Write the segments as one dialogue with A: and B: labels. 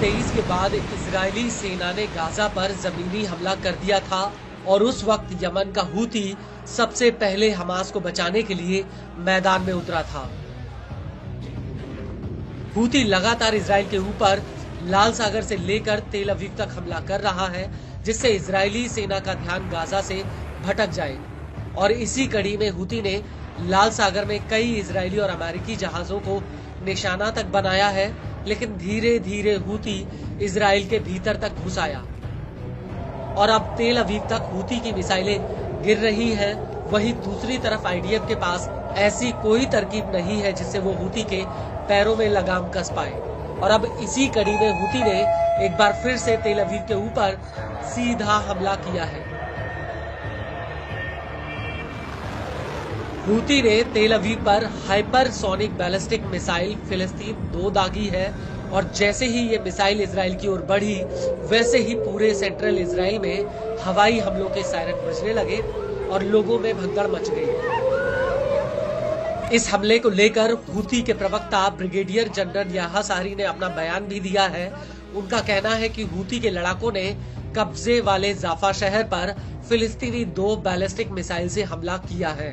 A: 2023 के बाद इजरायली सेना ने गाजा पर जमीनी हमला कर दिया था और उस वक्त यमन का हूती सबसे पहले हमास को बचाने के लिए मैदान में उतरा था। हूती लगातार इजराइल के ऊपर लाल सागर से लेकर तेल अवीव तक हमला कर रहा है, जिससे इजरायली सेना का ध्यान गाजा से भटक जाए। और इसी कड़ी में हूती ने लाल सागर में कई इजरायली और अमेरिकी जहाजों को निशाना तक बनाया है, लेकिन धीरे धीरे हूती इजराइल के भीतर तक घुस आया और अब तेल अवीव तक हूती की मिसाइलें गिर रही हैं। वहीं दूसरी तरफ आईडीएफ के पास ऐसी कोई तरकीब नहीं है जिससे वो हूती के पैरों में लगाम कस पाए। और अब इसी कड़ी में हूती ने एक बार फिर से तेल अवीव के ऊपर सीधा हमला किया है। हूती ने तेल अवीव पर हाइपरसोनिक बैलिस्टिक मिसाइल फिलिस्तीन 2 दागी है और जैसे ही ये मिसाइल इजराइल की ओर बढ़ी, वैसे ही पूरे सेंट्रल इजराइल में हवाई हमलों के सायरन बजने लगे और लोगों में भगदड़ मच गई। इस हमले को लेकर हूती के प्रवक्ता ब्रिगेडियर जनरल याह्या सारी ने अपना बयान भी दिया है। उनका कहना है कि हूती के लड़ाकों ने कब्जे वाले जाफा शहर पर फिलिस्तीनी 2 बैलिस्टिक मिसाइल से हमला किया है।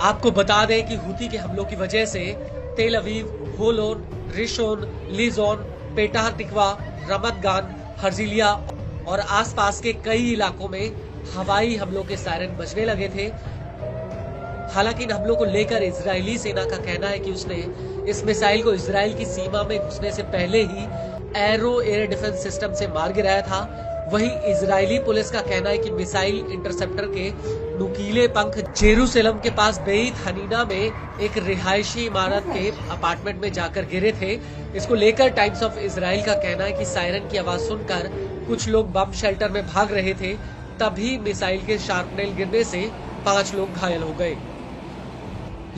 A: आपको बता दें कि हूती के हमलों की वजह से तेल अवीव, होलोन, रिशोन, लिजोन, पेटाह टिकवा, रमत गान, हर्जिलिया और आसपास के कई इलाकों में हवाई हमलों के सायरन बजने लगे थे। हालांकि इन हमलों को लेकर इजरायली सेना का कहना है कि उसने इस मिसाइल को इजराइल की सीमा में घुसने से पहले ही एरो एयर डिफेंस सिस्टम से मार गिराया था। वहीं इजरायली पुलिस का कहना है कि मिसाइल इंटरसेप्टर के नुकीले पंख जेरूसलम के पास बेइत हनीना में एक रिहायशी इमारत के अपार्टमेंट में जाकर गिरे थे। इसको लेकर टाइम्स ऑफ इजराइल का कहना है कि सायरन की आवाज सुनकर कुछ लोग बम शेल्टर में भाग रहे थे, तभी मिसाइल के शार्पनेल गिरने से 5 लोग घायल हो गए।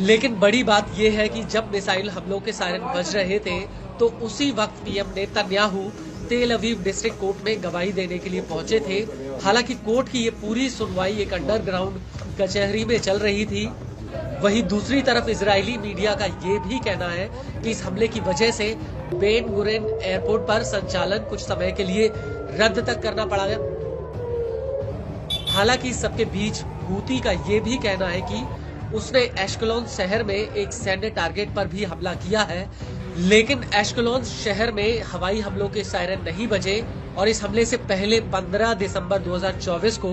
A: लेकिन बड़ी बात यह है कि जब मिसाइल हमलों के सायरन बज रहे थे तो उसी वक्त पीएम नेतन्याहू तेल अवीव डिस्ट्रिक्ट कोर्ट में गवाही देने के लिए पहुंचे थे। हालांकि कोर्ट की ये पूरी सुनवाई एक अंडरग्राउंड कचहरी में चल रही थी। वहीं दूसरी तरफ इजरायली मीडिया का ये भी कहना है कि इस हमले की वजह से बेन गुरेन एयरपोर्ट पर संचालन कुछ समय के लिए रद्द तक करना पड़ा। हालांकि इस सबके बीच हूती का ये भी कहना है कि उसने एश्केलोन शहर में एक सैन्य टारगेट पर भी हमला किया है, लेकिन एश्केलोन शहर में हवाई हमलों के सायरन नहीं बजे और इस हमले से पहले 15 दिसंबर 2024 को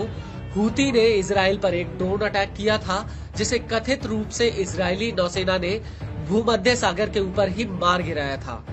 A: हूती ने इजराइल पर एक ड्रोन अटैक किया था, जिसे कथित रूप से इजरायली नौसेना ने भूमध्य सागर के ऊपर ही मार गिराया था।